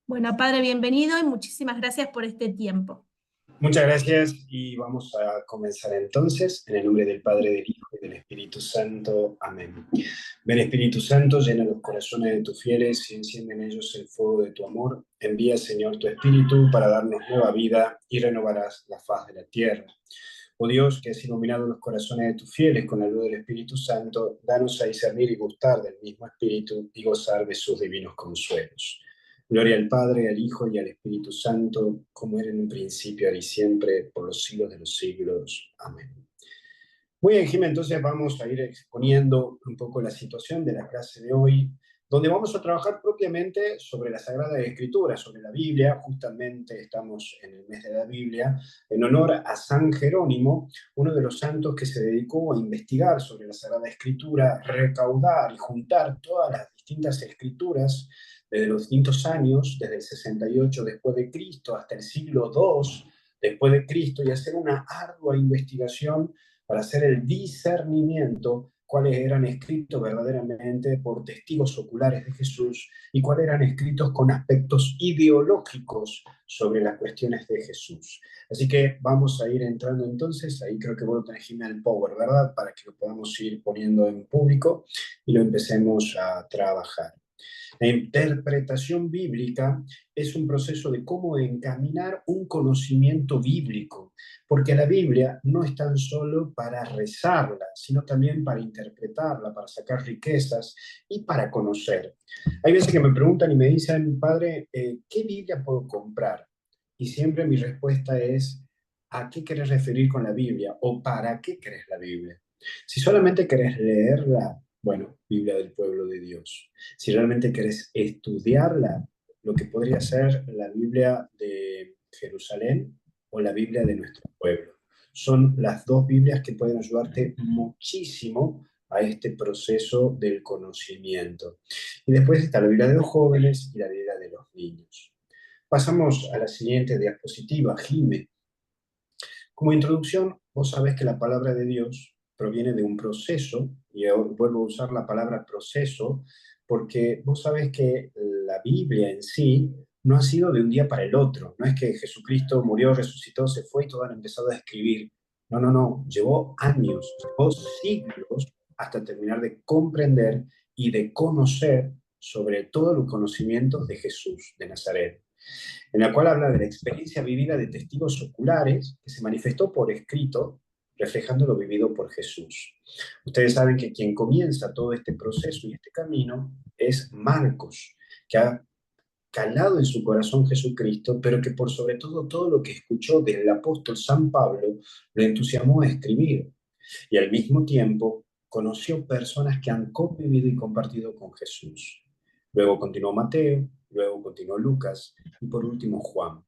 Bueno, padre, bienvenido y muchísimas gracias por este tiempo. Muchas gracias y vamos a comenzar entonces en el nombre del Padre, del Hijo y del Espíritu Santo. Amén. Ven Espíritu Santo, llena los corazones de tus fieles y enciende en ellos el fuego de tu amor. Envía, Señor, tu Espíritu para darnos nueva vida y renovarás la faz de la tierra. Oh Dios, que has iluminado los corazones de tus fieles con la luz del Espíritu Santo, danos a discernir y gustar del mismo Espíritu y gozar de sus divinos consuelos. Gloria al Padre, al Hijo y al Espíritu Santo, como era en un principio, ahora y siempre, por los siglos de los siglos. Amén. Muy bien, Jimé, entonces vamos a ir exponiendo un poco la situación de la clase de hoy, donde vamos a trabajar propiamente sobre la Sagrada Escritura, sobre la Biblia. Justamente estamos en el mes de la Biblia, en honor a San Jerónimo, uno de los santos que se dedicó a investigar sobre la Sagrada Escritura, recaudar y juntar todas las distintas escrituras desde los distintos años, desde el 68 después de Cristo hasta el siglo II después de Cristo, y hacer una ardua investigación para hacer el discernimiento cuáles eran escritos verdaderamente por testigos oculares de Jesús y cuáles eran escritos con aspectos ideológicos sobre las cuestiones de Jesús. Así que vamos a ir entrando entonces, ahí creo que vos lo tenés, el Power, ¿verdad? Para que lo podamos ir poniendo en público y lo empecemos a trabajar. La interpretación bíblica es un proceso de cómo encaminar un conocimiento bíblico, porque la Biblia no es tan solo para rezarla, sino también para interpretarla, para sacar riquezas y para conocer. Hay veces que me preguntan y me dicen, padre, ¿qué Biblia puedo comprar? Y siempre mi respuesta es, ¿a qué querés referir con la Biblia? ¿O para qué querés la Biblia? Si solamente querés leerla, bueno, Biblia del pueblo de Dios. Si realmente querés estudiarla, lo que podría ser la Biblia de Jerusalén o la Biblia de nuestro pueblo. Son las dos Biblias que pueden ayudarte muchísimo a este proceso del conocimiento. Y después está la Biblia de los jóvenes y la Biblia de los niños. Pasamos a la siguiente diapositiva, Jime. Como introducción, vos sabés que la palabra de Dios proviene de un proceso, y vuelvo a usar la palabra proceso, porque vos sabés que la Biblia en sí no ha sido de un día para el otro. No es que Jesucristo murió, resucitó, se fue y todos han empezado a escribir. No, no, no. Llevó años, llevó siglos hasta terminar de comprender y de conocer sobre todos los conocimientos de Jesús de Nazaret, en la cual habla de la experiencia vivida de testigos oculares que se manifestó por escrito, reflejando lo vivido por Jesús. Ustedes saben que quien comienza todo este proceso y este camino es Marcos, que ha calado en su corazón Jesucristo, pero que por sobre todo lo que escuchó del apóstol San Pablo lo entusiasmó a escribir. Y al mismo tiempo conoció personas que han convivido y compartido con Jesús. Luego continuó Mateo, luego continuó Lucas y por último Juan.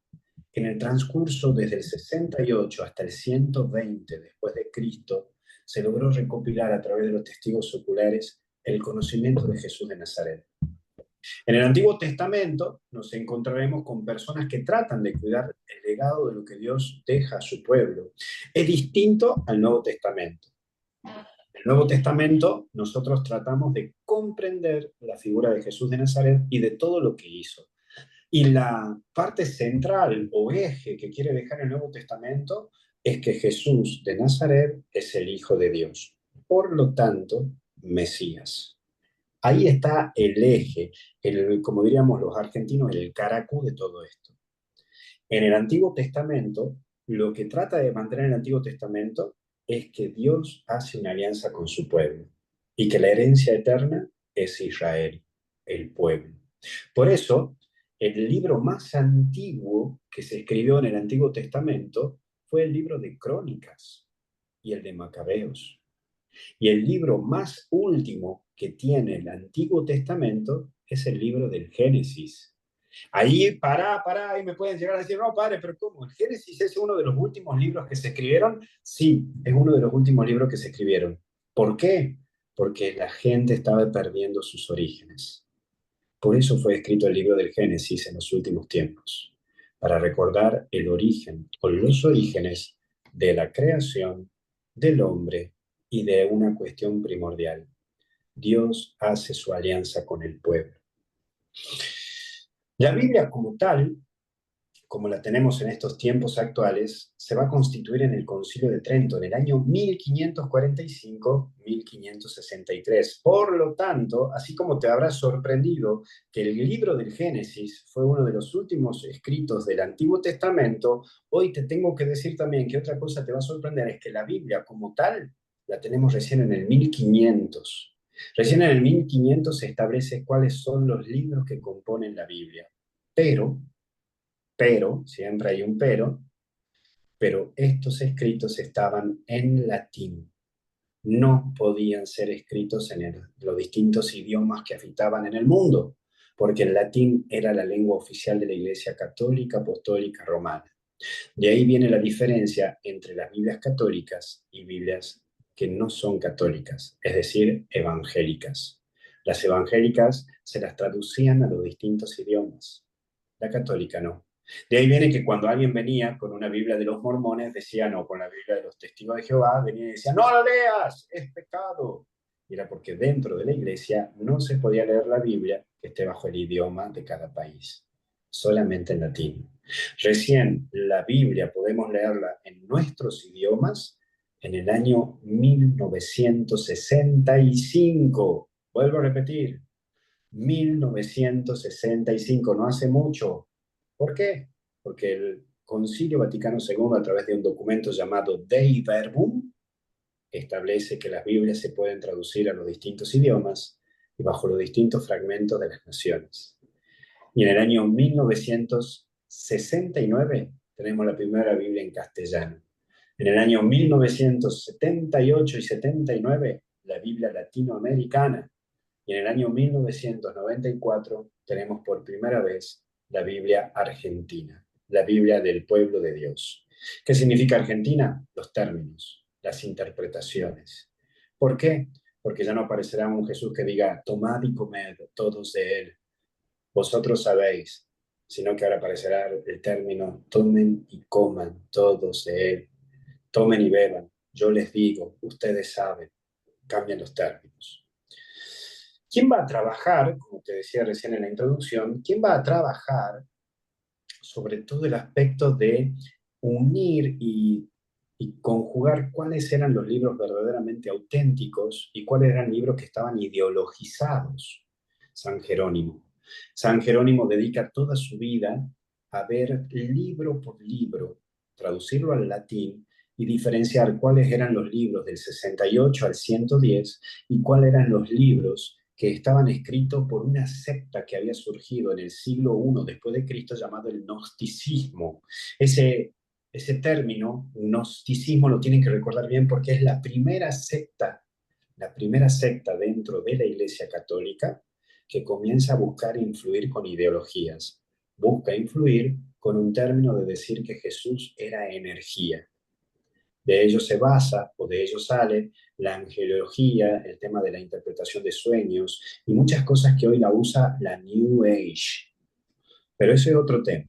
En el transcurso desde el 68 hasta el 120 después de Cristo, se logró recopilar a través de los testigos oculares el conocimiento de Jesús de Nazaret. En el Antiguo Testamento nos encontraremos con personas que tratan de cuidar el legado de lo que Dios deja a su pueblo. Es distinto al Nuevo Testamento. En el Nuevo Testamento nosotros tratamos de comprender la figura de Jesús de Nazaret y de todo lo que hizo. Y la parte central o eje que quiere dejar el Nuevo Testamento es que Jesús de Nazaret es el Hijo de Dios. Por lo tanto, Mesías. Ahí está el eje, como diríamos los argentinos, el caracú de todo esto. En el Antiguo Testamento, lo que trata de mantener el Antiguo Testamento es que Dios hace una alianza con su pueblo y que la herencia eterna es Israel, el pueblo. Por eso, el libro más antiguo que se escribió en el Antiguo Testamento fue el libro de Crónicas y el de Macabeos. Y el libro más último que tiene el Antiguo Testamento es el libro del Génesis. Ahí, y me pueden llegar a decir, no, padre, pero ¿cómo? ¿El Génesis es uno de los últimos libros que se escribieron? Sí, es uno de los últimos libros que se escribieron. ¿Por qué? Porque la gente estaba perdiendo sus orígenes. Por eso fue escrito el libro del Génesis en los últimos tiempos, para recordar el origen o los orígenes de la creación del hombre y de una cuestión primordial. Dios hace su alianza con el pueblo. La Biblia como tal, como la tenemos en estos tiempos actuales, se va a constituir en el Concilio de Trento en el año 1545-1563. Por lo tanto, así como te habrá sorprendido que el libro del Génesis fue uno de los últimos escritos del Antiguo Testamento, hoy te tengo que decir también que otra cosa te va a sorprender es que la Biblia como tal la tenemos recién en el 1500. Recién en el 1500 se establece cuáles son los libros que componen la Biblia. Pero siempre hay un pero estos escritos estaban en latín. No podían ser escritos en los distintos idiomas que habitaban en el mundo, porque el latín era la lengua oficial de la Iglesia Católica Apostólica Romana. De ahí viene la diferencia entre las Biblias católicas y Biblias que no son católicas, es decir, evangélicas. Las evangélicas se las traducían a los distintos idiomas, la católica no. De ahí viene que cuando alguien venía con una Biblia de los mormones, decía no, con la Biblia de los testigos de Jehová, venía y decía, no la leas, es pecado. Y era porque dentro de la iglesia no se podía leer la Biblia que esté bajo el idioma de cada país, solamente en latín. Recién la Biblia podemos leerla en nuestros idiomas en el año 1965. Vuelvo a repetir, 1965, no hace mucho. ¿Por qué? Porque el Concilio Vaticano II, a través de un documento llamado Dei Verbum, establece que las Biblias se pueden traducir a los distintos idiomas y bajo los distintos fragmentos de las naciones. Y en el año 1969 tenemos la primera Biblia en castellano. En el año 1978 y 79, la Biblia latinoamericana. Y en el año 1994 tenemos por primera vez la Biblia argentina, la Biblia del pueblo de Dios. ¿Qué significa Argentina? Los términos, las interpretaciones. ¿Por qué? Porque ya no aparecerá un Jesús que diga, tomad y comed todos de él, vosotros sabéis, sino que ahora aparecerá el término, tomen y coman todos de él, tomen y beban, yo les digo, ustedes saben, cambian los términos. ¿Quién va a trabajar, como te decía recién en la introducción, quién va a trabajar sobre todo el aspecto de unir y conjugar cuáles eran los libros verdaderamente auténticos y cuáles eran libros que estaban ideologizados? San Jerónimo. San Jerónimo dedica toda su vida a ver libro por libro, traducirlo al latín y diferenciar cuáles eran los libros del 68 al 110 y cuáles eran los libros que estaban escritos por una secta que había surgido en el siglo I después de Cristo llamado el gnosticismo. Ese término, gnosticismo, lo tienen que recordar bien porque es la primera secta dentro de la Iglesia Católica que comienza a buscar influir con ideologías. Busca influir con un término de decir que Jesús era energía. De ello se basa o de ello sale la angelología, el tema de la interpretación de sueños y muchas cosas que hoy la usa la New Age. Pero ese es otro tema.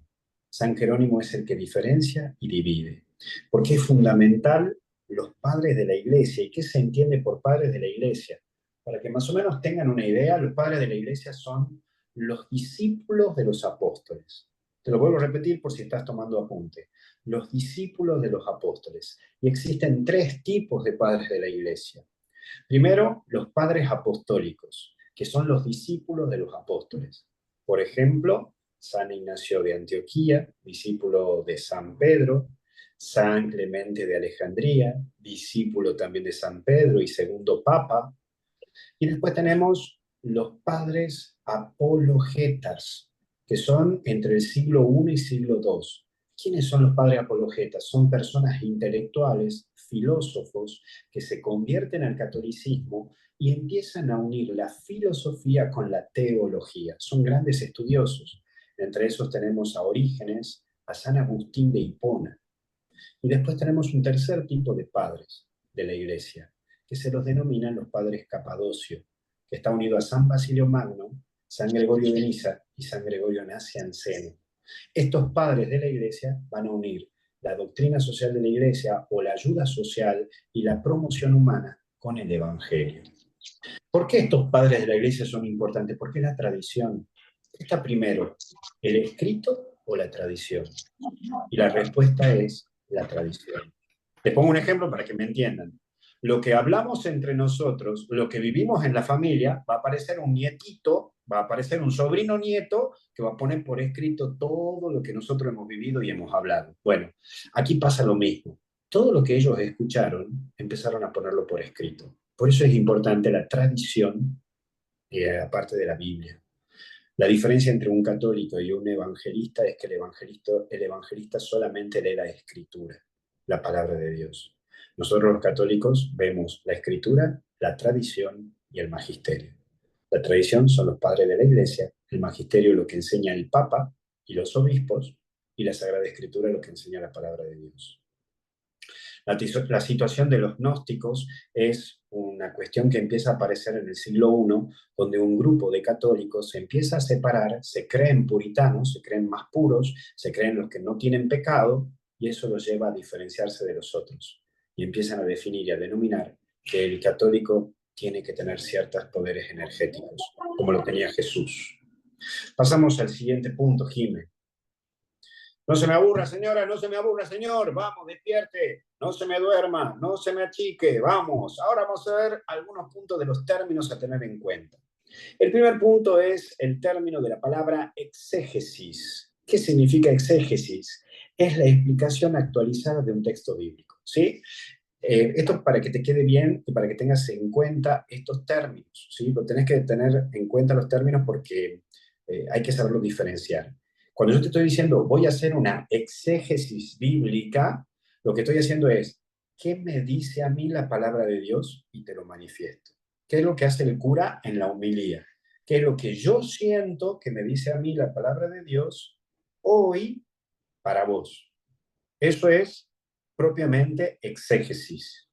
San Jerónimo es el que diferencia y divide. Porque es fundamental los padres de la iglesia. ¿Y qué se entiende por padres de la iglesia? Para que más o menos tengan una idea, los padres de la iglesia son los discípulos de los apóstoles. Te lo vuelvo a repetir por si estás tomando apunte. Los discípulos de los apóstoles. Y existen tres tipos de padres de la iglesia. Primero, los padres apostólicos, que son los discípulos de los apóstoles. Por ejemplo, San Ignacio de Antioquía, discípulo de San Pedro, San Clemente de Alejandría, discípulo también de San Pedro y segundo papa. Y después tenemos los padres apologetas, que son entre el siglo I y siglo II. ¿Quiénes son los padres apologetas? Son personas intelectuales, filósofos, que se convierten al catolicismo y empiezan a unir la filosofía con la teología. Son grandes estudiosos. Entre esos tenemos a Orígenes, a San Agustín de Hipona. Y después tenemos un tercer tipo de padres de la iglesia, que se los denominan los padres Capadocio, que está unido a San Basilio Magno, San Gregorio de Niza y San Gregorio Nacianceno. Estos padres de la iglesia van a unir la doctrina social de la iglesia o la ayuda social y la promoción humana con el evangelio. ¿Por qué estos padres de la iglesia son importantes? Porque es la tradición. está primero, el escrito o la tradición? Y la respuesta es la tradición. Te pongo un ejemplo para que me entiendan. Lo que hablamos entre nosotros, lo que vivimos en la familia, va a aparecer un nietito, va a aparecer un sobrino nieto que va a poner por escrito todo lo que nosotros hemos vivido y hemos hablado. Bueno, aquí pasa lo mismo. Todo lo que ellos escucharon, empezaron a ponerlo por escrito. Por eso es importante la tradición, aparte de la Biblia. La diferencia entre un católico y un evangelista es que el evangelista solamente lee la escritura, la palabra de Dios. Nosotros los católicos vemos la escritura, la tradición y el magisterio. La tradición son los padres de la iglesia, el magisterio lo que enseña el papa y los obispos, y la Sagrada Escritura lo que enseña la palabra de Dios. La situación de los gnósticos es una cuestión que empieza a aparecer en el siglo I, donde un grupo de católicos se empieza a separar, se creen puritanos, se creen más puros, se creen los que no tienen pecado, y eso los lleva a diferenciarse de los otros. Y empiezan a definir y a denominar que el católico tiene que tener ciertos poderes energéticos, como lo tenía Jesús. Pasamos al siguiente punto, Jimé. No se me aburra, señora, no se me aburra, señor. Vamos, despierte. No se me duerma, no se me achique. Vamos. Ahora vamos a ver algunos puntos de los términos a tener en cuenta. El primer punto es el término de la palabra exégesis. ¿Qué significa exégesis? Es la explicación actualizada de un texto bíblico, ¿sí? Esto es para que te quede bien y para que tengas en cuenta estos términos, ¿sí? Lo tenés que tener en cuenta los términos porque hay que saberlos diferenciar. Cuando yo te estoy diciendo voy a hacer una exégesis bíblica, lo que estoy haciendo es, ¿qué me dice a mí la palabra de Dios? Y te lo manifiesto. ¿Qué es lo que hace el cura en la homilía? ¿Qué es lo que yo siento que me dice a mí la palabra de Dios hoy para vos? Eso es propiamente exégesis.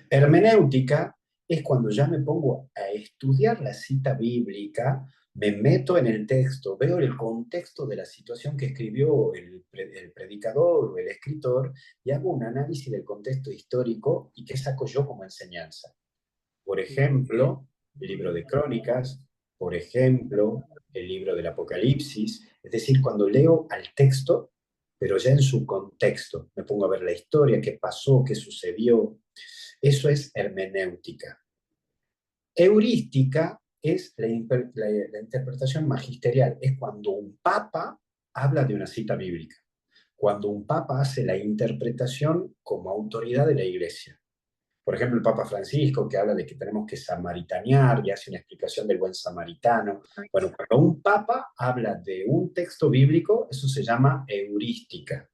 Hermenéutica es cuando ya me pongo a estudiar la cita bíblica, me meto en el texto, veo el contexto de la situación que escribió el predicador o el escritor y hago un análisis del contexto histórico y qué saco yo como enseñanza. Por ejemplo, el libro de Crónicas, por ejemplo, el libro del Apocalipsis, es decir, cuando leo al texto, pero ya en su contexto, me pongo a ver la historia, qué pasó, qué sucedió. Eso es hermenéutica. Heurística es la interpretación magisterial, es cuando un papa habla de una cita bíblica, cuando un papa hace la interpretación como autoridad de la iglesia. Por ejemplo, el Papa Francisco, que habla de que tenemos que samaritanear y hace una explicación del buen samaritano. Bueno, cuando un papa habla de un texto bíblico, eso se llama heurística.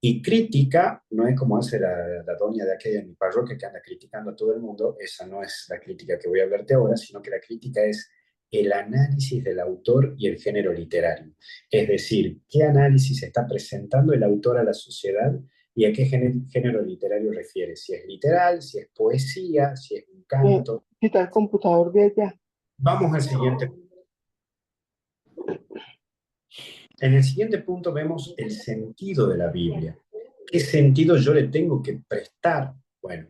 Y crítica no es como hace la doña de aquella en mi parroquia que anda criticando a todo el mundo, esa no es la crítica que voy a hablarte ahora, sino que la crítica es el análisis del autor y el género literario. Es decir, qué análisis está presentando el autor a la sociedad y a qué género literario refiere. Si es literal, si es poesía, si es un canto. Quita el computador de allá. Vamos al siguiente. En el siguiente punto vemos el sentido de la Biblia. ¿Qué sentido yo le tengo que prestar? Bueno,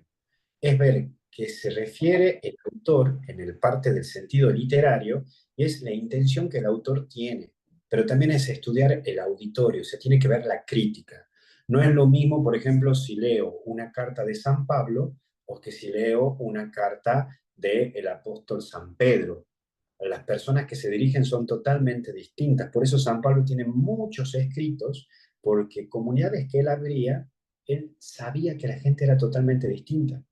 es ver que se refiere el autor en el parte del sentido literario y es la intención que el autor tiene, pero también es estudiar el auditorio, se tiene que ver la crítica. No es lo mismo, por ejemplo, si leo una carta de San Pablo o que si leo una carta del apóstol San Pedro. Las personas que se dirigen son totalmente distintas. Por eso San Pablo tiene muchos escritos, porque comunidades que él abría, él sabía que la gente era totalmente distinta.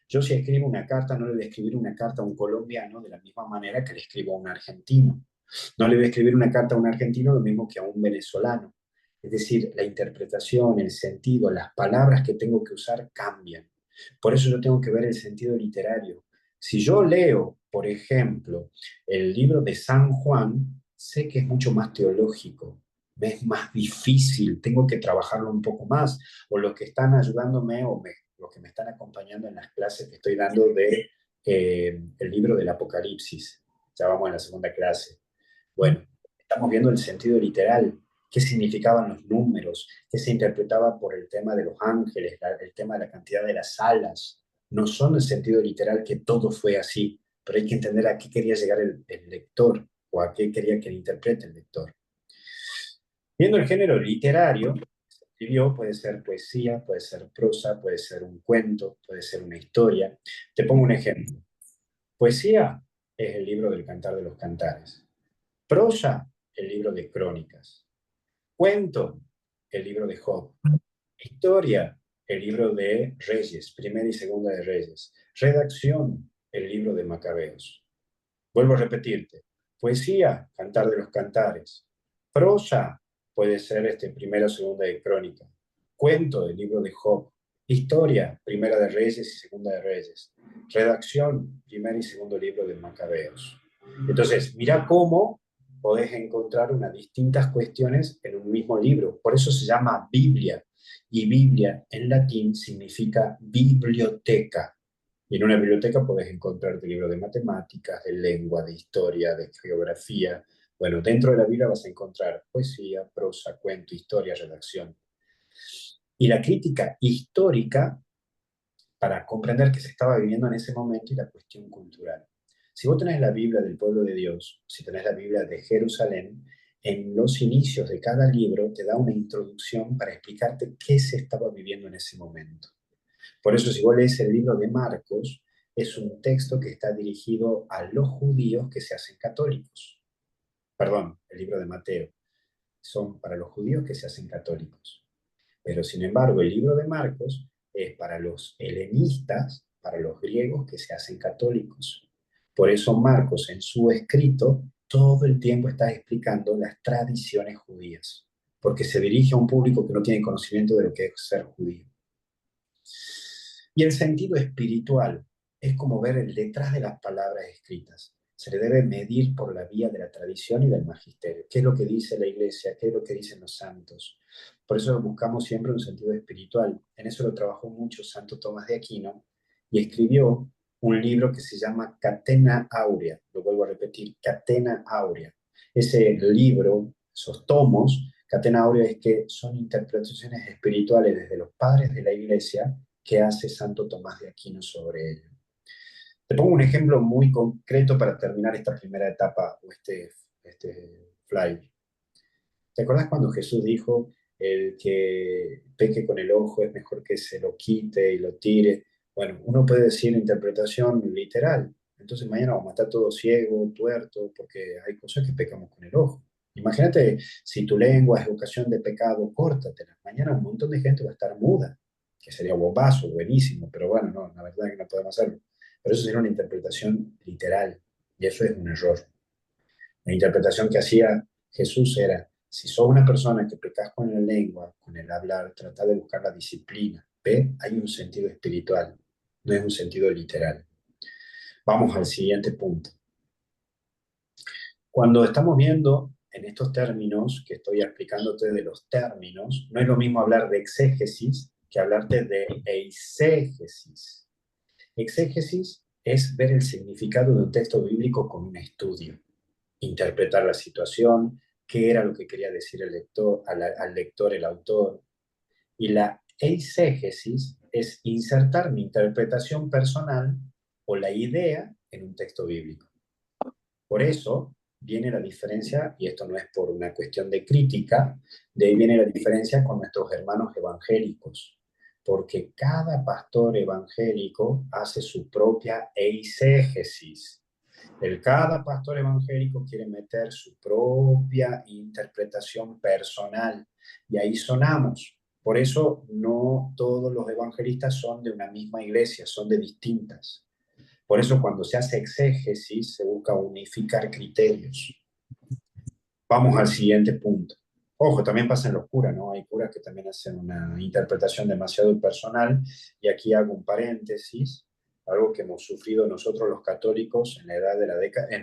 Yo si escribo una carta, no le voy a escribir una carta a un colombiano de la misma manera que le escribo a un argentino. No le voy a escribir una carta a un argentino lo mismo que a un venezolano. Es decir, la interpretación, el sentido, las palabras que tengo que usar cambian. Por eso yo tengo que ver el sentido literario. Si yo leo, por ejemplo, el libro de San Juan, sé que es mucho más teológico, me es más difícil, tengo que trabajarlo un poco más, o los que están ayudándome los que me están acompañando en las clases que estoy dando de el libro del Apocalipsis. Ya vamos en la segunda clase. Bueno, estamos viendo el sentido literal, qué significaban los números, qué se interpretaba por el tema de los ángeles, el tema de la cantidad de las alas. No son el sentido literal que todo fue así, pero hay que entender a qué quería llegar el lector o a qué quería que le interprete el lector. Viendo el género literario, escribió, puede ser poesía, puede ser prosa, puede ser un cuento, puede ser una historia. Te pongo un ejemplo. Poesía es el libro del Cantar de los Cantares. Prosa, el libro de Crónicas. Cuento, el libro de Job. Historia, el libro de Reyes, Primera y Segunda de Reyes. Redacción, el libro de Macabeos. Vuelvo a repetirte. Poesía, Cantar de los Cantares. Prosa, puede ser Primera o Segunda de Crónica. Cuento, el libro de Job. Historia, Primera de Reyes y Segunda de Reyes. Redacción, Primer y Segundo libro de Macabeos. Entonces, mira cómo podés encontrar unas distintas cuestiones en un mismo libro. Por eso se llama Biblia. Y Biblia en latín significa biblioteca. Y en una biblioteca podés encontrarte libros de matemáticas, de lengua, de historia, de geografía. Bueno, dentro de la Biblia vas a encontrar poesía, prosa, cuento, historia, redacción. Y la crítica histórica para comprender qué se estaba viviendo en ese momento y la cuestión cultural. Si vos tenés la Biblia del pueblo de Dios, si tenés la Biblia de Jerusalén, en los inicios de cada libro te da una introducción para explicarte qué se estaba viviendo en ese momento. Por eso, si vos lees el libro de Marcos, es un texto que está dirigido a los judíos que se hacen católicos. Perdón, el libro de Mateo. Son para los judíos que se hacen católicos. Pero, sin embargo, el libro de Marcos es para los helenistas, para los griegos que se hacen católicos. Por eso Marcos, en su escrito, todo el tiempo está explicando las tradiciones judías, porque se dirige a un público que no tiene conocimiento de lo que es ser judío. Y el sentido espiritual es como ver el detrás de las palabras escritas. Se le debe medir por la vía de la tradición y del magisterio. ¿Qué es lo que dice la iglesia? ¿Qué es lo que dicen los santos? Por eso buscamos siempre un sentido espiritual. En eso lo trabajó mucho Santo Tomás de Aquino y escribió un libro que se llama Catena Áurea. Lo vuelvo a repetir, Catena Áurea. Ese libro, esos tomos, Catena Áurea, es que son interpretaciones espirituales desde los padres de la iglesia que hace Santo Tomás de Aquino sobre ello. Te pongo un ejemplo muy concreto para terminar esta primera etapa o este fly. ¿Te acordás cuando Jesús dijo, el que peque con el ojo es mejor que se lo quite y lo tire? Bueno, uno puede decir interpretación literal. Entonces mañana vamos a estar todos ciegos, tuertos, porque hay cosas que pecamos con el ojo. Imagínate, si tu lengua es ocasión de pecado, córtatela. Mañana un montón de gente va a estar muda, que sería bombazo, buenísimo, pero bueno, no, la verdad es que no podemos hacerlo. Pero eso sería una interpretación literal, y eso es un error. La interpretación que hacía Jesús era, si sos una persona que pecas con la lengua, con el hablar, trata de buscar la disciplina. ¿Ve? Hay un sentido espiritual, no es un sentido literal. Vamos al siguiente punto. Cuando estamos viendo en estos términos, que estoy explicándote de los términos, no es lo mismo hablar de exégesis que hablarte de eisegesis. Exégesis es ver el significado de un texto bíblico con un estudio, interpretar la situación, qué era lo que quería decir el lector, al lector, el autor. Y la eisegesis es insertar mi interpretación personal o la idea en un texto bíblico. Por eso viene la diferencia, y esto no es por una cuestión de crítica, de ahí viene la diferencia con nuestros hermanos evangélicos, porque cada pastor evangélico hace su propia eisegesis. Cada pastor evangélico quiere meter su propia interpretación personal, y ahí sonamos. Por eso no todos los evangelistas son de una misma iglesia, son de distintas. Por eso cuando se hace exégesis se busca unificar criterios. Vamos al siguiente punto. Ojo, también pasa en los curas, ¿no? Hay curas que también hacen una interpretación demasiado personal, y aquí hago un paréntesis, algo que hemos sufrido nosotros los católicos en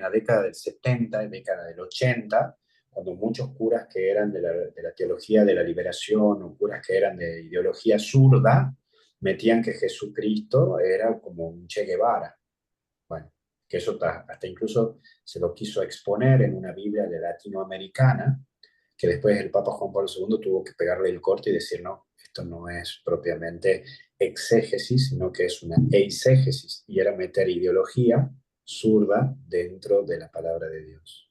la década del 70, década del 80, cuando muchos curas que eran de la teología de la liberación o curas que eran de ideología zurda metían que Jesucristo era como un Che Guevara. Bueno, que eso hasta incluso se lo quiso exponer en una Biblia de latinoamericana, que después el Papa Juan Pablo II tuvo que pegarle el corte y decir, no, esto no es propiamente exégesis, sino que es una eisegesis, y era meter ideología zurda dentro de la palabra de Dios.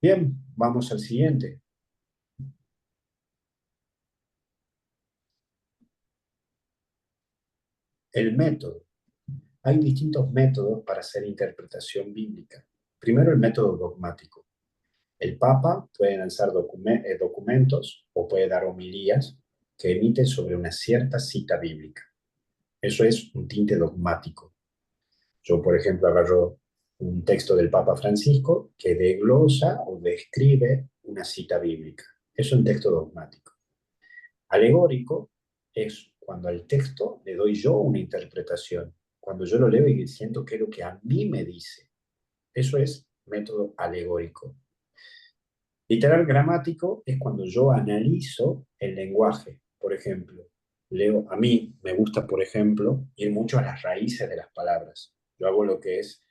Bien, vamos al siguiente. El método. Hay distintos métodos para hacer interpretación bíblica. Primero, el método dogmático. El Papa puede lanzar documentos o puede dar homilías que emiten sobre una cierta cita bíblica. Eso es un tinte dogmático. Yo, por ejemplo, agarro un texto del Papa Francisco que desglosa o describe una cita bíblica. Eso es un texto dogmático. Alegórico es cuando al texto le doy yo una interpretación, cuando yo lo leo y siento que es lo que a mí me dice. Eso es método alegórico. Literal gramático es cuando yo analizo el lenguaje. Por ejemplo, leo, a mí me gusta, por ejemplo, ir mucho a las raíces de las palabras. Yo hago lo que es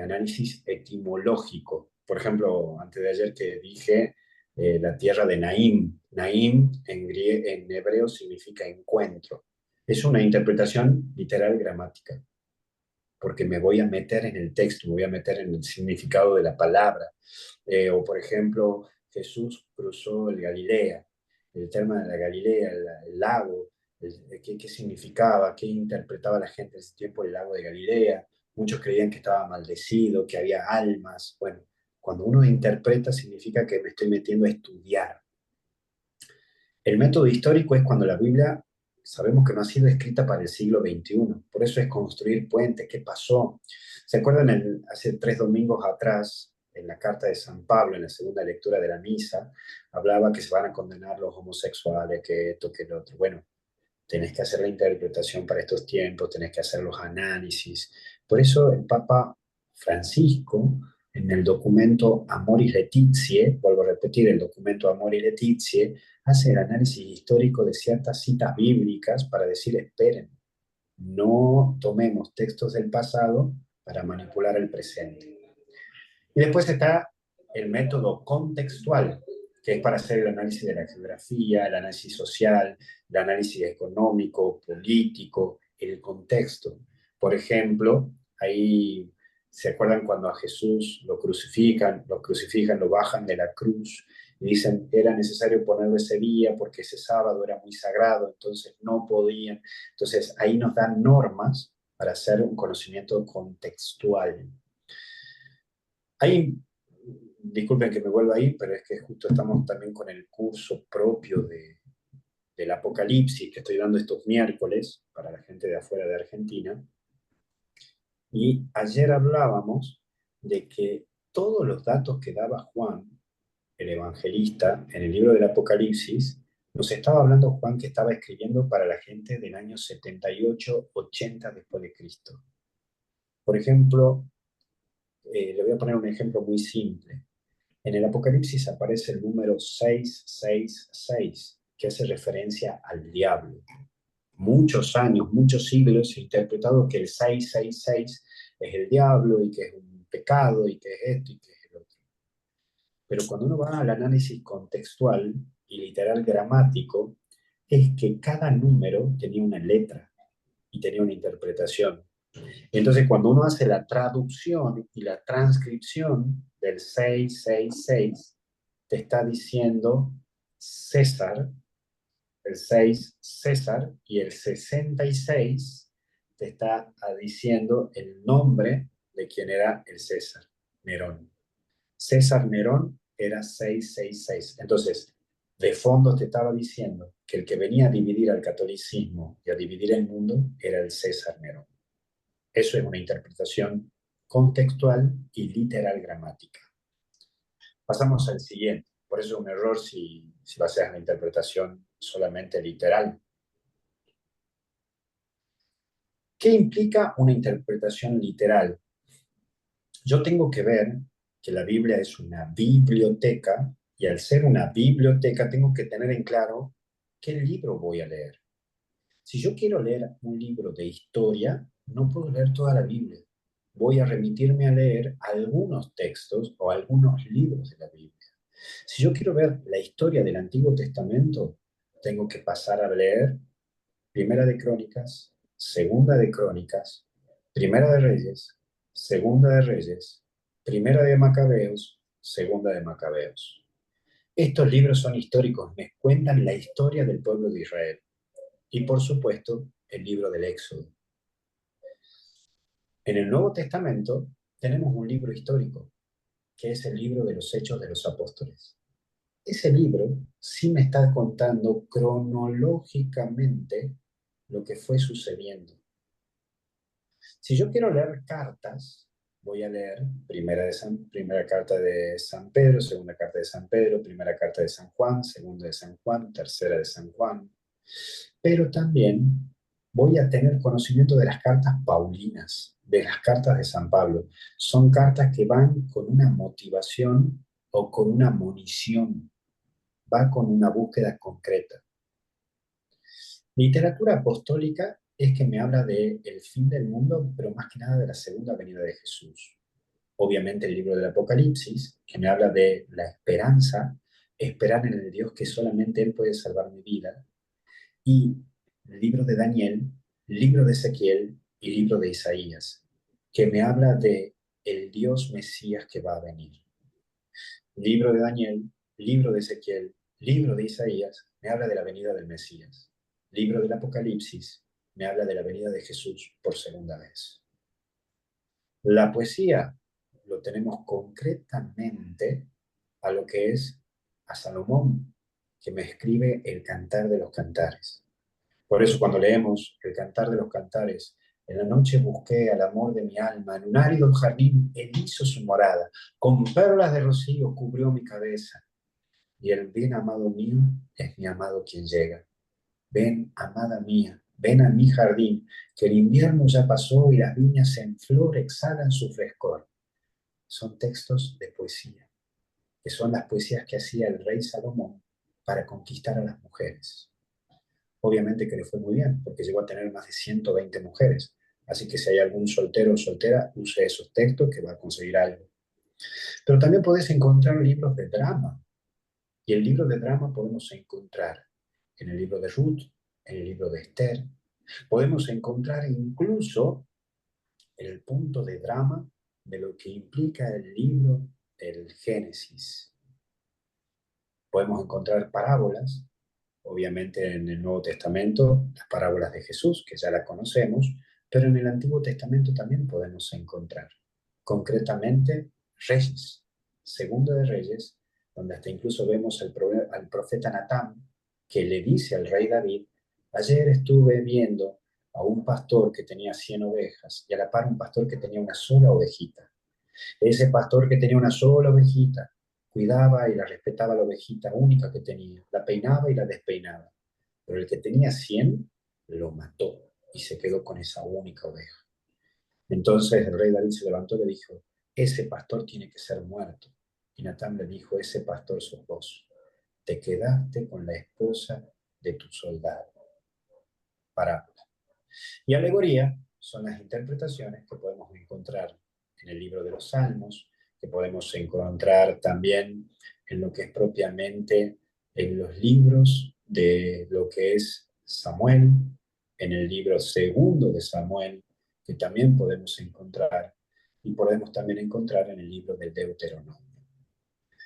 análisis etimológico. Por ejemplo, antes de ayer que dije la tierra de Naim. Naim en hebreo significa encuentro. Es una interpretación literal gramática, porque me voy a meter en el texto, me voy a meter en el significado de la palabra. O por ejemplo, Jesús cruzó el Galilea, el tema de la Galilea, el lago, qué significaba, qué interpretaba la gente en ese tiempo el lago de Galilea. Muchos creían que estaba maldecido, que había almas. Bueno, cuando uno interpreta significa que me estoy metiendo a estudiar. El método histórico es cuando la Biblia sabemos que no ha sido escrita para el siglo XXI. Por eso es construir puentes. ¿Qué pasó? ¿Se acuerdan hace 3 domingos atrás, en la carta de San Pablo, en la segunda lectura de la misa, hablaba que se van a condenar los homosexuales, que esto, que lo otro? Bueno, tenés que hacer la interpretación para estos tiempos, tenés que hacer los análisis. Por eso el Papa Francisco, en el documento Amoris Laetitia, vuelvo a repetir, el documento Amoris Laetitia, hace el análisis histórico de ciertas citas bíblicas para decir, esperen, no tomemos textos del pasado para manipular el presente. Y después está el método contextual, que es para hacer el análisis de la geografía, el análisis social, el análisis económico, político, el contexto. Por ejemplo, ahí se acuerdan cuando a Jesús lo crucifican, lo bajan de la cruz y dicen era necesario ponerlo ese día porque ese sábado era muy sagrado, entonces no podían. Entonces ahí nos dan normas para hacer un conocimiento contextual. Ahí, disculpen que me vuelva ahí, pero es que justo estamos también con el curso propio del Apocalipsis que estoy dando estos miércoles para la gente de afuera de Argentina. Y ayer hablábamos de que todos los datos que daba Juan, el evangelista, en el libro del Apocalipsis, nos estaba hablando Juan que estaba escribiendo para la gente del año 78-80 después de Cristo. Por ejemplo, le voy a poner un ejemplo muy simple. En el Apocalipsis aparece el número 666, que hace referencia al diablo. Muchos años, muchos siglos se ha interpretado que el 666 es el diablo y que es un pecado y que es esto y que es el otro. Pero cuando uno va al análisis contextual y literal gramático, es que cada número tenía una letra y tenía una interpretación. Entonces, cuando uno hace la traducción y la transcripción del 666, te está diciendo César, el 6 César, y el 66 te está diciendo el nombre de quien era el César, Nerón. César Nerón era 666. Entonces, de fondo te estaba diciendo que el que venía a dividir al catolicismo y a dividir el mundo era el César Nerón. Eso es una interpretación contextual y literal gramática. Pasamos al siguiente. Por eso es un error si baseas la interpretación solamente literal. ¿Qué implica una interpretación literal? Yo tengo que ver que la Biblia es una biblioteca y al ser una biblioteca tengo que tener en claro qué libro voy a leer. Si yo quiero leer un libro de historia, no puedo leer toda la Biblia. Voy a remitirme a leer algunos textos o algunos libros de la Biblia. Si yo quiero ver la historia del Antiguo Testamento, tengo que pasar a leer Primera de Crónicas, Segunda de Crónicas, Primera de Reyes, Segunda de Reyes, Primera de Macabeos, Segunda de Macabeos. Estos libros son históricos, me cuentan la historia del pueblo de Israel. Y por supuesto, el libro del Éxodo. En el Nuevo Testamento tenemos un libro histórico, que es el libro de los Hechos de los Apóstoles. Ese libro sí me está contando cronológicamente lo que fue sucediendo. Si yo quiero leer cartas, voy a leer primera carta de San Pedro, segunda carta de San Pedro, primera carta de San Juan, segunda de San Juan, tercera de San Juan. Pero también voy a tener conocimiento de las cartas paulinas, de las cartas de San Pablo. Son cartas que van con una motivación o con una munición, va con una búsqueda concreta. Literatura apostólica es que me habla del fin del mundo, pero más que nada de la segunda venida de Jesús. Obviamente el libro del Apocalipsis, que me habla de la esperanza, esperar en el Dios que solamente Él puede salvar mi vida. Y el libro de Daniel, libro de Ezequiel y libro de Isaías, que me habla de el Dios Mesías que va a venir. Libro de Daniel, libro de Ezequiel, libro de Isaías, me habla de la venida del Mesías. Libro del Apocalipsis, me habla de la venida de Jesús por segunda vez. La poesía lo tenemos concretamente a lo que es a Salomón, que me escribe el Cantar de los Cantares. Por eso cuando leemos el Cantar de los Cantares, en la noche busqué al amor de mi alma, en un árido jardín él hizo su morada, con perlas de rocío cubrió mi cabeza, y el bien amado mío es mi amado quien llega. Ven, amada mía, ven a mi jardín, que el invierno ya pasó y las viñas en flor exhalan su frescor. Son textos de poesía, que son las poesías que hacía el rey Salomón para conquistar a las mujeres. Obviamente que le fue muy bien, porque llegó a tener más de 120 mujeres. Así que si hay algún soltero o soltera, use esos textos que va a conseguir algo. Pero también podés encontrar libros de drama. Y el libro de drama podemos encontrar en el libro de Ruth, en el libro de Esther. Podemos encontrar incluso el punto de drama de lo que implica el libro del Génesis. Podemos encontrar parábolas, obviamente en el Nuevo Testamento, las parábolas de Jesús, que ya las conocemos, pero en el Antiguo Testamento también podemos encontrar, concretamente, Reyes, Segundo de Reyes, donde hasta incluso vemos al profeta Natán, que le dice al rey David, ayer estuve viendo a un pastor que tenía 100 ovejas, y a la par un pastor que tenía una sola ovejita. Ese pastor que tenía una sola ovejita, cuidaba y la respetaba la ovejita única que tenía, la peinaba y la despeinaba. Pero el que tenía 100 lo mató y se quedó con esa única oveja. Entonces el rey David se levantó y le dijo, ese pastor tiene que ser muerto. Y Natán le dijo, ese pastor sos vos. Te quedaste con la esposa de tu soldado. Parábola. Y alegoría son las interpretaciones que podemos encontrar en el libro de los Salmos, que podemos encontrar también en lo que es propiamente en los libros de lo que es Samuel, en el libro segundo de Samuel, que también podemos encontrar, y podemos también encontrar en el libro del Deuteronomio.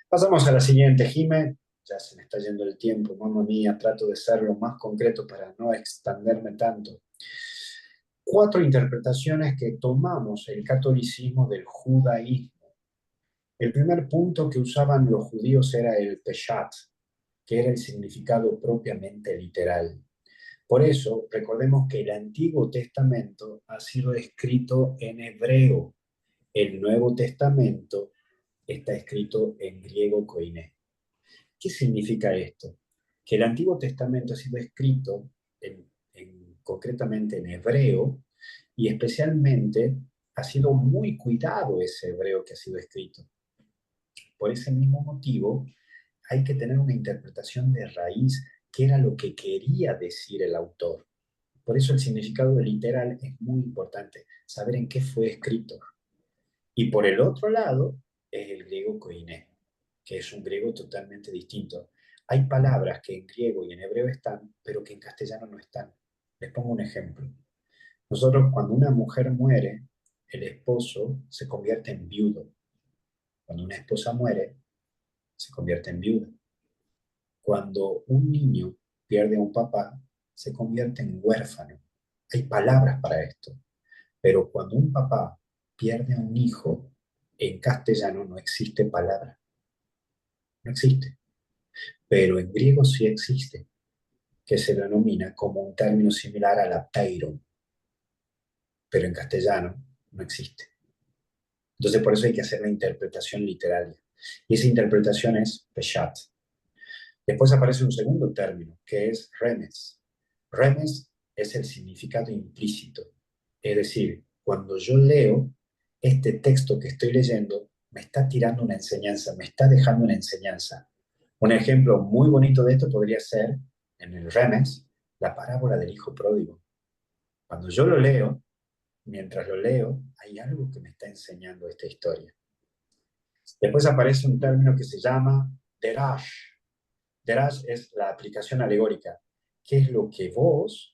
Pasamos a la siguiente, Jime. Ya se me está yendo el tiempo, mamma mía, trato de ser lo más concreto para no extenderme tanto. 4 interpretaciones que tomamos el catolicismo del judaísmo. El primer punto que usaban los judíos era el peshat, que era el significado propiamente literal. Por eso, recordemos que el Antiguo Testamento ha sido escrito en hebreo. El Nuevo Testamento está escrito en griego koiné. ¿Qué significa esto? Que el Antiguo Testamento ha sido escrito concretamente en hebreo, y especialmente ha sido muy cuidado ese hebreo que ha sido escrito. Por ese mismo motivo, hay que tener una interpretación de raíz, que era lo que quería decir el autor. Por eso el significado literal es muy importante, saber en qué fue escrito. Y por el otro lado, es el griego koiné, que es un griego totalmente distinto. Hay palabras que en griego y en hebreo están, pero que en castellano no están. Les pongo un ejemplo. Nosotros, cuando una mujer muere, el esposo se convierte en viudo. Cuando una esposa muere, se convierte en viuda. Cuando un niño pierde a un papá, se convierte en huérfano. Hay palabras para esto, pero cuando un papá pierde a un hijo, en castellano no existe palabra, no existe, pero en griego sí existe, que se denomina como un término similar a la peiron, pero en castellano no existe. Entonces por eso hay que hacer la interpretación literaria, y esa interpretación es peshat. Después aparece un segundo término, que es remes. Remes es el significado implícito. Es decir, cuando yo leo este texto que estoy leyendo, me está tirando una enseñanza, me está dejando una enseñanza. Un ejemplo muy bonito de esto podría ser, en el remes, la parábola del hijo pródigo. Cuando yo lo leo, mientras lo leo, hay algo que me está enseñando esta historia. Después aparece un término que se llama derash. Derash es la aplicación alegórica. ¿Qué es lo que vos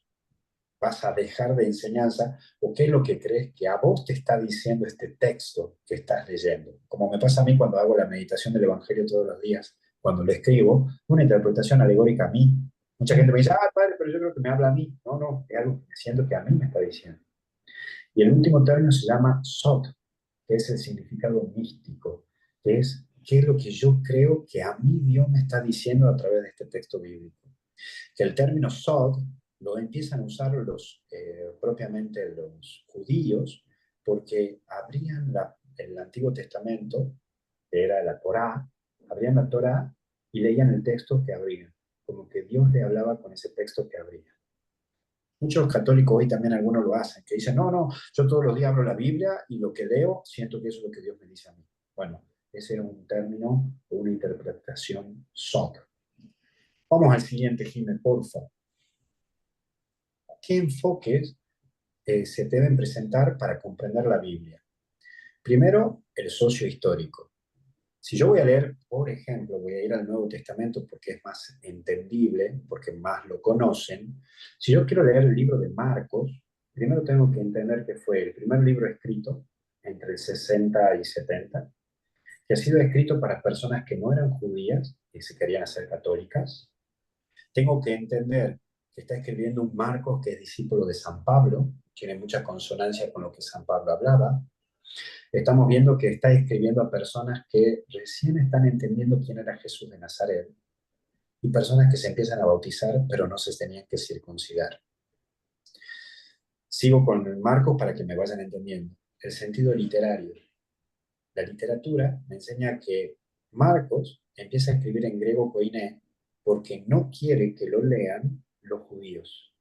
vas a dejar de enseñanza o qué es lo que crees que a vos te está diciendo este texto que estás leyendo? Como me pasa a mí cuando hago la meditación del Evangelio todos los días, cuando lo escribo, una interpretación alegórica a mí. Mucha gente me dice, padre, pero yo creo que me habla a mí. No, no, es algo que siento que a mí me está diciendo. Y el último término se llama sod, que es el significado místico, que es qué es lo que yo creo que a mí Dios me está diciendo a través de este texto bíblico. Que el término sod lo empiezan a usar propiamente los judíos porque abrían el Antiguo Testamento, que era la Torá, abrían la Torá y leían el texto que abrían, como que Dios le hablaba con ese texto que abría. Muchos católicos hoy también algunos lo hacen, que dicen, no, yo todos los días abro la Biblia y lo que leo siento que eso es lo que Dios me dice a mí. Bueno, ese era un término o una interpretación sod. Vamos al siguiente, Jiménez, por favor. ¿Qué enfoques se deben presentar para comprender la Biblia? Primero, el socio histórico. Si yo voy a leer, por ejemplo, voy a ir al Nuevo Testamento porque es más entendible, porque más lo conocen. Si yo quiero leer el libro de Marcos, primero tengo que entender que fue el primer libro escrito entre el 60 y 70, que ha sido escrito para personas que no eran judías y se querían hacer católicas. Tengo que entender que está escribiendo un Marcos que es discípulo de San Pablo, tiene mucha consonancia con lo que San Pablo hablaba. Estamos viendo que está escribiendo a personas que recién están entendiendo quién era Jesús de Nazaret y personas que se empiezan a bautizar pero no se tenían que circuncidar. Sigo con el Marcos para que me vayan entendiendo. El sentido literario. La literatura me enseña que Marcos empieza a escribir en griego koiné porque no quiere que lo lean los judíos.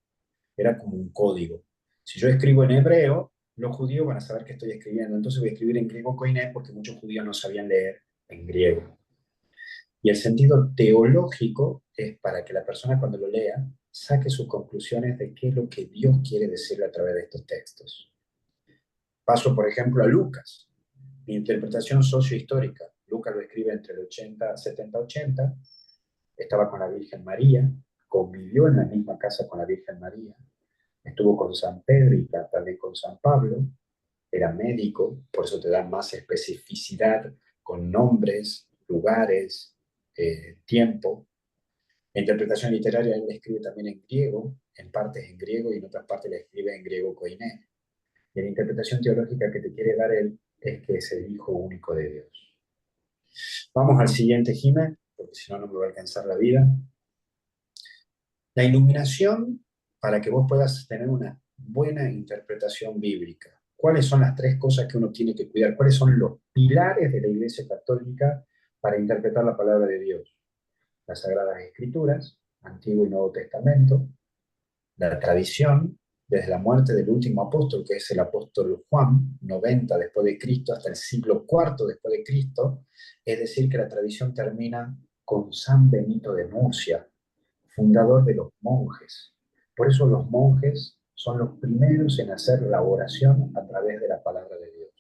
Era como un código. Si yo escribo en hebreo, los judíos van a saber que estoy escribiendo. Entonces voy a escribir en griego koiné porque muchos judíos no sabían leer en griego. Y el sentido teológico es para que la persona cuando lo lea saque sus conclusiones de qué es lo que Dios quiere decirle a través de estos textos. Paso, por ejemplo, a Lucas. Mi interpretación sociohistórica. Lucas lo escribe entre el 70-80. Estaba con la Virgen María, convivió en la misma casa con la Virgen María, estuvo con San Pedro y también con San Pablo, era médico, por eso te da más especificidad con nombres, lugares, tiempo. La interpretación literaria él la escribe también en griego, en partes en griego y en otras partes la escribe en griego koiné. Y la interpretación teológica que te quiere dar él es que es el Hijo único de Dios. Vamos al siguiente, Jimé, porque si no, no me va a alcanzar la vida. La iluminación para que vos puedas tener una buena interpretación bíblica. ¿Cuáles son las tres cosas que uno tiene que cuidar? ¿Cuáles son los pilares de la Iglesia Católica para interpretar la palabra de Dios? Las Sagradas Escrituras, Antiguo y Nuevo Testamento, la tradición, desde la muerte del último apóstol, que es el apóstol Juan, 90 después de Cristo, hasta el siglo IV después de Cristo, es decir, que la tradición termina con San Benito de Murcia, fundador de los monjes. Por eso los monjes son los primeros en hacer la oración a través de la palabra de Dios.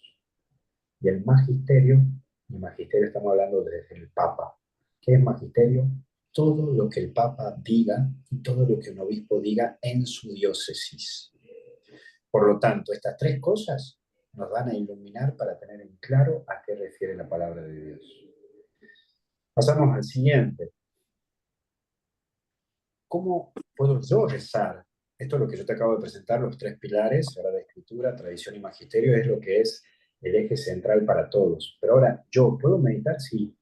Y el magisterio estamos hablando desde el Papa. ¿Qué es magisterio? Todo lo que el Papa diga y todo lo que un obispo diga en su diócesis. Por lo tanto, estas tres cosas nos dan a iluminar para tener en claro a qué refiere la palabra de Dios. Pasamos al siguiente. ¿Cómo puedo yo rezar? Esto es lo que yo te acabo de presentar, los 3 pilares, Sagrada Escritura, tradición y magisterio, es lo que es el eje central para todos. Pero ahora, ¿yo puedo meditar? Sí.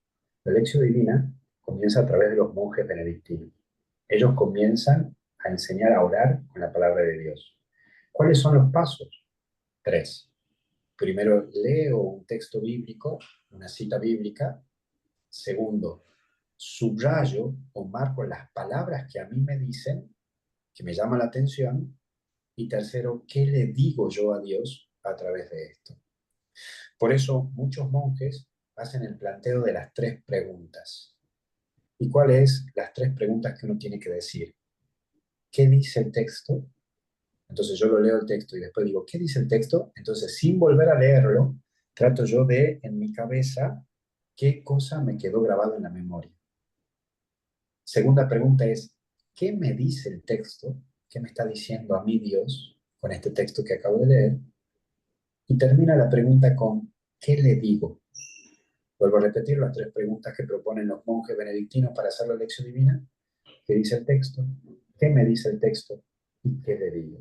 La lección divina comienza a través de los monjes benedictinos. Ellos comienzan a enseñar a orar con la palabra de Dios. ¿Cuáles son los pasos? 3. Primero, leo un texto bíblico, una cita bíblica. Segundo, subrayo o marco las palabras que a mí me dicen, que me llaman la atención. Y tercero, ¿qué le digo yo a Dios a través de esto? Por eso muchos monjes hacen el planteo de las 3 preguntas. ¿Y cuáles las 3 preguntas que uno tiene que decir? ¿Qué dice el texto? Entonces yo lo leo el texto y después digo, ¿qué dice el texto? Entonces, sin volver a leerlo, trato yo de, en mi cabeza, qué cosa me quedó grabado en la memoria. Segunda pregunta es, ¿qué me dice el texto? ¿Qué me está diciendo a mí Dios con este texto que acabo de leer? Y termina la pregunta con, ¿qué le digo? Vuelvo a repetir las 3 preguntas que proponen los monjes benedictinos para hacer la lección divina. ¿Qué dice el texto? ¿Qué me dice el texto? ¿Y qué le digo?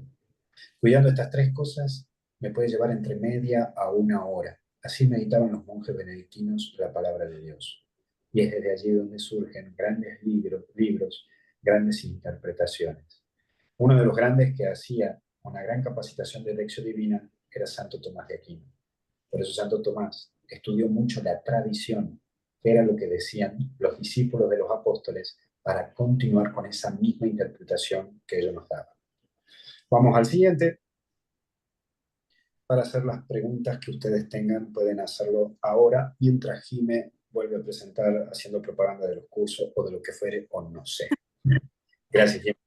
Cuidando estas 3 cosas, me puede llevar entre media a 1 hora. Así meditaban los monjes benedictinos la palabra de Dios. Y es desde allí donde surgen grandes libros, grandes interpretaciones. Uno de los grandes que hacía una gran capacitación de lección divina era Santo Tomás de Aquino. Por eso Santo Tomás estudió mucho la tradición, que era lo que decían los discípulos de los apóstoles, para continuar con esa misma interpretación que ellos nos daban. Vamos al siguiente. Para hacer las preguntas que ustedes tengan, pueden hacerlo ahora, mientras Jime vuelve a presentar haciendo propaganda de los cursos o de lo que fuere, o no sé. Gracias, Jime.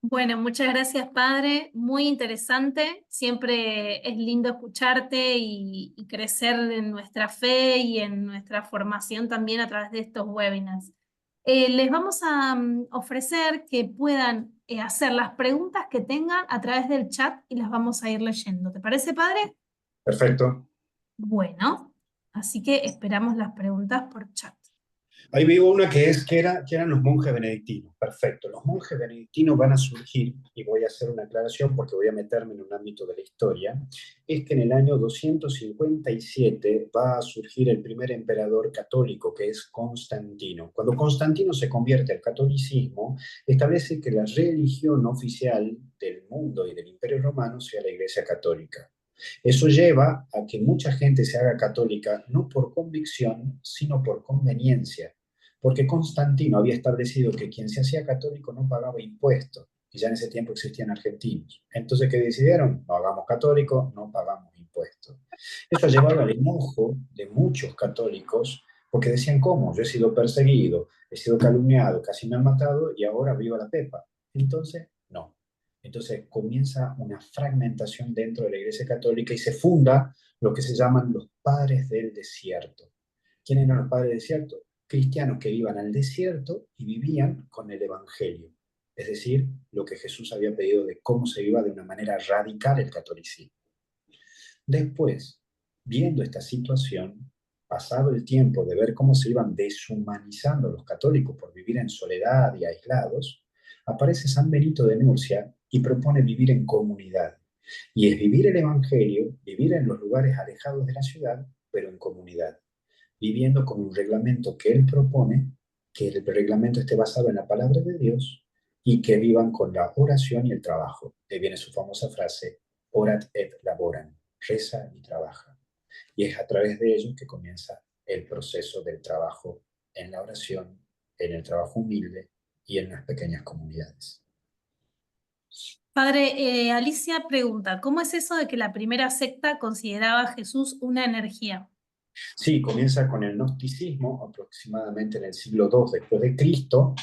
Bueno, muchas gracias, padre. Muy interesante. Siempre es lindo escucharte y crecer en nuestra fe y en nuestra formación también a través de estos webinars. Les vamos a ofrecer que puedan hacer las preguntas que tengan a través del chat y las vamos a ir leyendo. ¿Te parece, padre? Perfecto. Bueno, así que esperamos las preguntas por chat. Ahí veo una que eran los monjes benedictinos. Perfecto. Los monjes benedictinos van a surgir, y voy a hacer una aclaración porque voy a meterme en un ámbito de la historia, es que en el año 257 va a surgir el primer emperador católico, que es Constantino. Cuando Constantino se convierte al catolicismo, establece que la religión oficial del mundo y del Imperio Romano sea la Iglesia Católica. Eso lleva a que mucha gente se haga católica no por convicción, sino por conveniencia, porque Constantino había establecido que quien se hacía católico no pagaba impuestos, y ya en ese tiempo existían argentinos. Entonces, ¿qué decidieron? No hagamos católicos, no pagamos impuestos. Eso ha llevado al enojo de muchos católicos, porque decían, ¿cómo? Yo he sido perseguido, he sido calumniado, casi me han matado, y ahora viva la pepa. Entonces, no. Entonces comienza una fragmentación dentro de la Iglesia Católica y se funda lo que se llaman los padres del desierto. ¿Quiénes eran los padres del desierto? Cristianos que iban al desierto y vivían con el Evangelio, es decir, lo que Jesús había pedido de cómo se iba de una manera radical el catolicismo. Después, viendo esta situación, pasado el tiempo de ver cómo se iban deshumanizando los católicos por vivir en soledad y aislados, aparece San Benito de Nurcia y propone vivir en comunidad. Y es vivir el Evangelio, vivir en los lugares alejados de la ciudad, pero en comunidad, viviendo con un reglamento que él propone, que el reglamento esté basado en la palabra de Dios y que vivan con la oración y el trabajo. De ahí viene su famosa frase, orat et laboram, reza y trabaja. Y es a través de ello que comienza el proceso del trabajo en la oración, en el trabajo humilde y en las pequeñas comunidades. Padre, Alicia pregunta, ¿cómo es eso de que la primera secta consideraba a Jesús una energía? Sí, comienza con el gnosticismo, aproximadamente en el siglo II después de Cristo.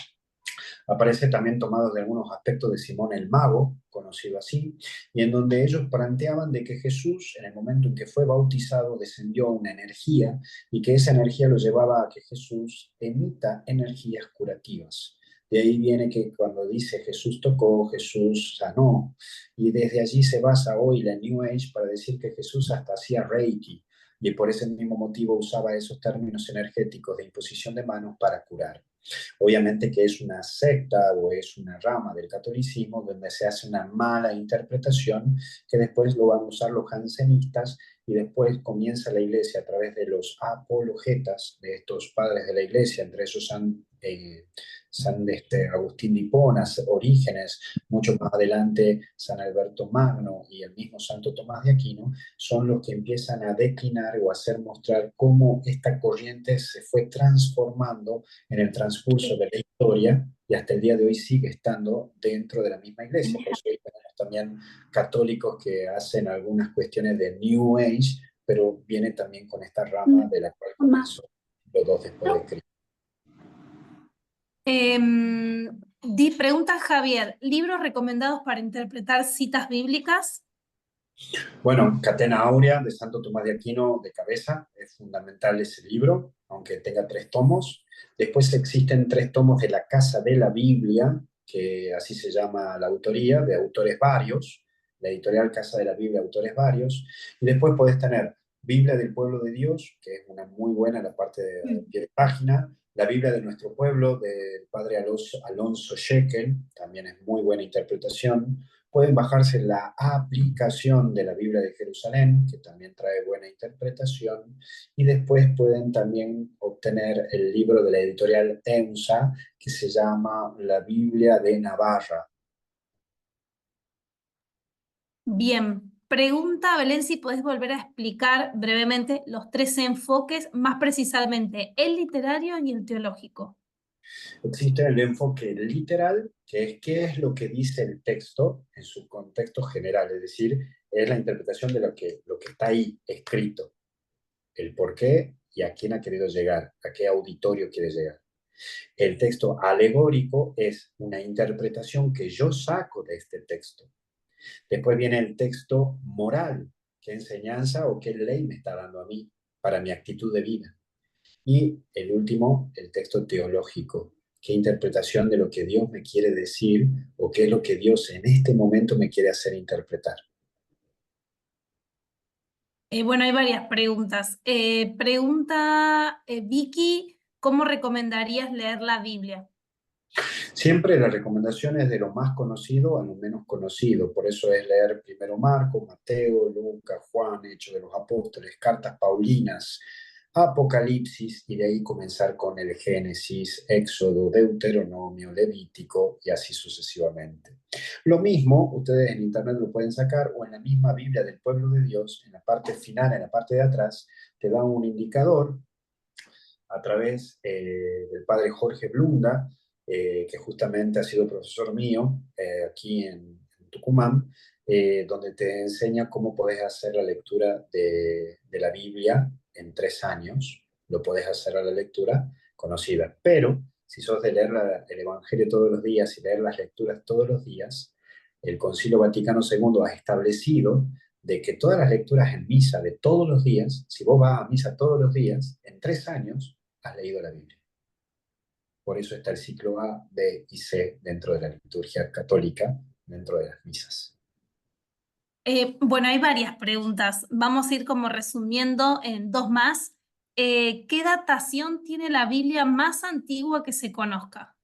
Aparece también tomado de algunos aspectos de Simón el Mago, conocido así, y en donde ellos planteaban de que Jesús, en el momento en que fue bautizado, descendió una energía y que esa energía lo llevaba a que Jesús emita energías curativas. De ahí viene que cuando dice Jesús tocó, Jesús sanó, y desde allí se basa hoy la New Age para decir que Jesús hasta hacía Reiki, y por ese mismo motivo usaba esos términos energéticos de imposición de manos para curar. Obviamente que es una secta o es una rama del catolicismo donde se hace una mala interpretación que después lo van a usar los jansenistas y después comienza la iglesia a través de los apologetas de estos padres de la iglesia, entre esos San Agustín de Hipona, Orígenes, mucho más adelante San Alberto Magno y el mismo Santo Tomás de Aquino, son los que empiezan a declinar o a hacer mostrar cómo esta corriente se fue transformando en el transcurso de la historia y hasta el día de hoy sigue estando dentro de la misma iglesia. Por eso hoy tenemos también católicos que hacen algunas cuestiones de New Age, pero viene también con esta rama de la cual comenzó los dos después de Cristo. Pregunta Javier, ¿libros recomendados para interpretar citas bíblicas? Bueno, Catena Áurea de Santo Tomás de Aquino de cabeza, es fundamental ese libro, aunque tenga 3 tomos. Después existen 3 tomos de la Casa de la Biblia, que así se llama la autoría, de autores varios, la editorial Casa de la Biblia, autores varios. Y después podés tener Biblia del Pueblo de Dios, que es una muy buena, la parte de pie de página. La Biblia de nuestro pueblo, del padre Alonso Shekel, también es muy buena interpretación. Pueden bajarse la aplicación de la Biblia de Jerusalén, que también trae buena interpretación, y después pueden también obtener el libro de la editorial EUNSA, que se llama La Biblia de Navarra. Bien, pregunta Belén si podés volver a explicar brevemente los 3 enfoques, más precisamente el literario y el teológico. Existe el enfoque literal, que es qué es lo que dice el texto en su contexto general, es decir, es la interpretación de lo que está ahí escrito, el por qué y a quién ha querido llegar, a qué auditorio quiere llegar. El texto alegórico es una interpretación que yo saco de este texto. Después viene el texto moral, qué enseñanza o qué ley me está dando a mí para mi actitud de vida. Y el último, el texto teológico, qué interpretación de lo que Dios me quiere decir o qué es lo que Dios en este momento me quiere hacer interpretar. Bueno, hay varias preguntas. Pregunta Vicky, ¿cómo recomendarías leer la Biblia? Siempre la recomendación es de lo más conocido a lo menos conocido, por eso es leer primero Marcos, Mateo, Lucas, Juan, Hechos de los Apóstoles, cartas paulinas, Apocalipsis, y de ahí comenzar con el Génesis, Éxodo, Deuteronomio, Levítico y así sucesivamente. Lo mismo, ustedes en internet lo pueden sacar o en la misma Biblia del Pueblo de Dios, en la parte final, en la parte de atrás, te da un indicador a través del padre Jorge Blunda, que justamente ha sido profesor mío aquí en Tucumán, donde te enseña cómo podés hacer la lectura de la Biblia en 3 años. Lo podés hacer a la lectura conocida. Pero si sos de leer el Evangelio todos los días y leer las lecturas todos los días, el Concilio Vaticano II ha establecido de que todas las lecturas en misa de todos los días, si vos vas a misa todos los días, en 3 años has leído la Biblia. Por eso está el ciclo A, B y C dentro de la liturgia católica, dentro de las misas. Bueno, hay varias preguntas. Vamos a ir como resumiendo en 2 más. ¿Qué datación tiene la Biblia más antigua que se conozca?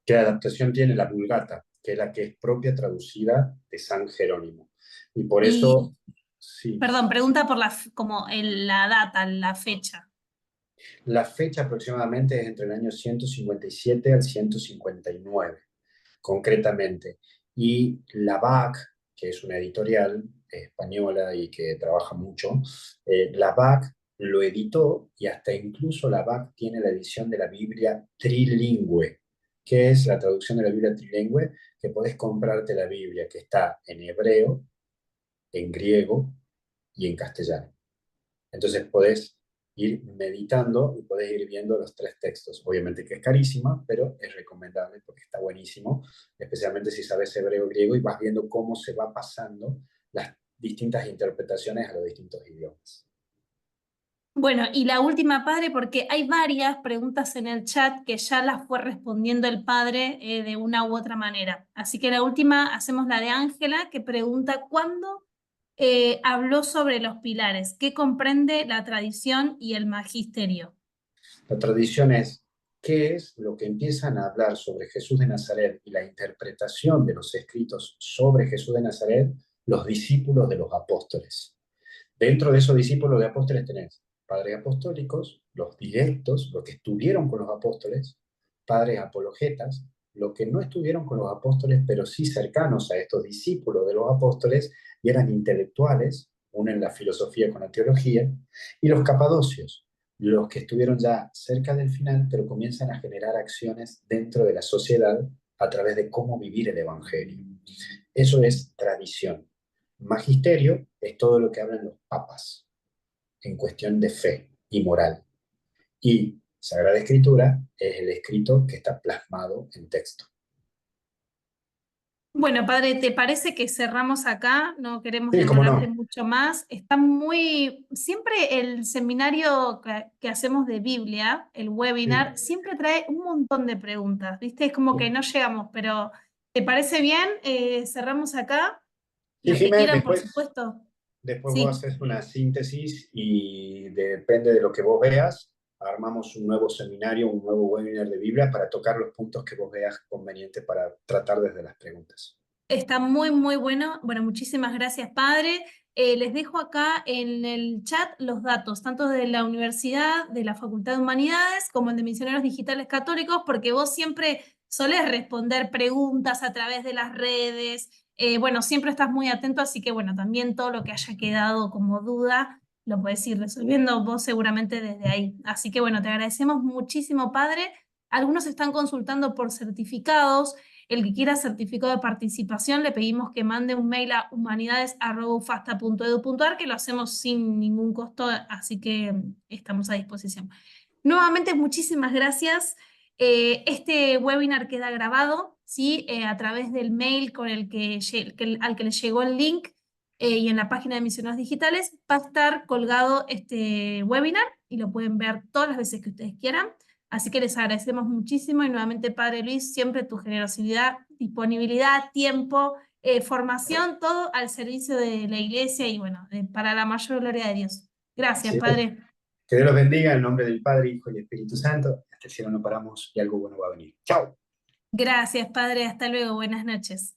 ¿Qué adaptación tiene la Vulgata? Que es la que es propia traducida de San Jerónimo. Y por eso, sí, Perdón, pregunta por la data, la fecha. la fecha aproximadamente es entre el año 157 al 159, concretamente. Y la BAC, que es una editorial española y que trabaja mucho, la BAC lo editó y hasta incluso la BAC tiene la edición de la Biblia trilingüe. ¿Qué es la traducción de la Biblia trilingüe? Que podés comprarte la Biblia que está en hebreo, en griego y en castellano. Entonces podés ir meditando y podés ir viendo los 3 textos. Obviamente que es carísima, pero es recomendable porque está buenísimo, especialmente si sabes hebreo, griego y vas viendo cómo se va pasando las distintas interpretaciones a los distintos idiomas. Bueno, y la última, padre, porque hay varias preguntas en el chat que ya las fue respondiendo el padre de una u otra manera. Así que la última hacemos la de Ángela, que pregunta ¿cuándo habló sobre los pilares? ¿Qué comprende la tradición y el magisterio? La tradición es qué es lo que empiezan a hablar sobre Jesús de Nazaret y la interpretación de los escritos sobre Jesús de Nazaret, los discípulos de los apóstoles. Dentro de esos discípulos de apóstoles tenés padres apostólicos, los directos, los que estuvieron con los apóstoles, padres apologetas, los que no estuvieron con los apóstoles, pero sí cercanos a estos discípulos de los apóstoles y eran intelectuales, unen la filosofía con la teología, y los capadocios, los que estuvieron ya cerca del final, pero comienzan a generar acciones dentro de la sociedad a través de cómo vivir el Evangelio. Eso es tradición. Magisterio es todo lo que hablan los papas en cuestión de fe y moral. Y Sagrada Escritura es el escrito que está plasmado en texto. Bueno, padre, ¿te parece que cerramos acá? No queremos Sí, cómo demorarte no. mucho más. Está muy, siempre el seminario que hacemos de Biblia, el webinar, Sí. siempre trae un montón de preguntas, ¿viste? Es como que no llegamos, pero ¿te parece bien? Cerramos acá. Sí, Los que Jiménez, quieran, por después, supuesto. después vos Sí. haces una síntesis y depende de lo que vos veas, armamos un nuevo seminario, un nuevo webinar de Biblia para tocar los puntos que vos veas convenientes para tratar desde las preguntas. Está muy, muy bueno. Bueno, muchísimas gracias, padre. Les dejo acá en el chat los datos, tanto de la universidad, de la Facultad de Humanidades, como el de Misioneros Digitales Católicos, porque vos siempre solés responder preguntas a través de las redes. Bueno, siempre estás muy atento, así que bueno, también todo lo que haya quedado como duda lo puedes ir resolviendo vos seguramente desde ahí. Así que bueno, te agradecemos muchísimo, padre. Algunos están consultando por certificados. El que quiera certificado de participación, le pedimos que mande un mail a humanidades@ufasta.edu.ar, que lo hacemos sin ningún costo, así que estamos a disposición. Nuevamente, muchísimas gracias. Este webinar queda grabado, ¿sí? A través del mail con al que les llegó el link y en la página de Misioneros Digitales va a estar colgado este webinar y lo pueden ver todas las veces que ustedes quieran. Así que les agradecemos muchísimo y nuevamente, Padre Luis, siempre tu generosidad, disponibilidad, tiempo, formación, todo al servicio de la iglesia y bueno, para la mayor gloria de Dios. Gracias, ¿Sí? Padre. Que Dios los bendiga en nombre del Padre, Hijo y Espíritu Santo. Hasta el cielo no paramos y algo bueno va a venir. Chao. Gracias, Padre. Hasta luego. Buenas noches.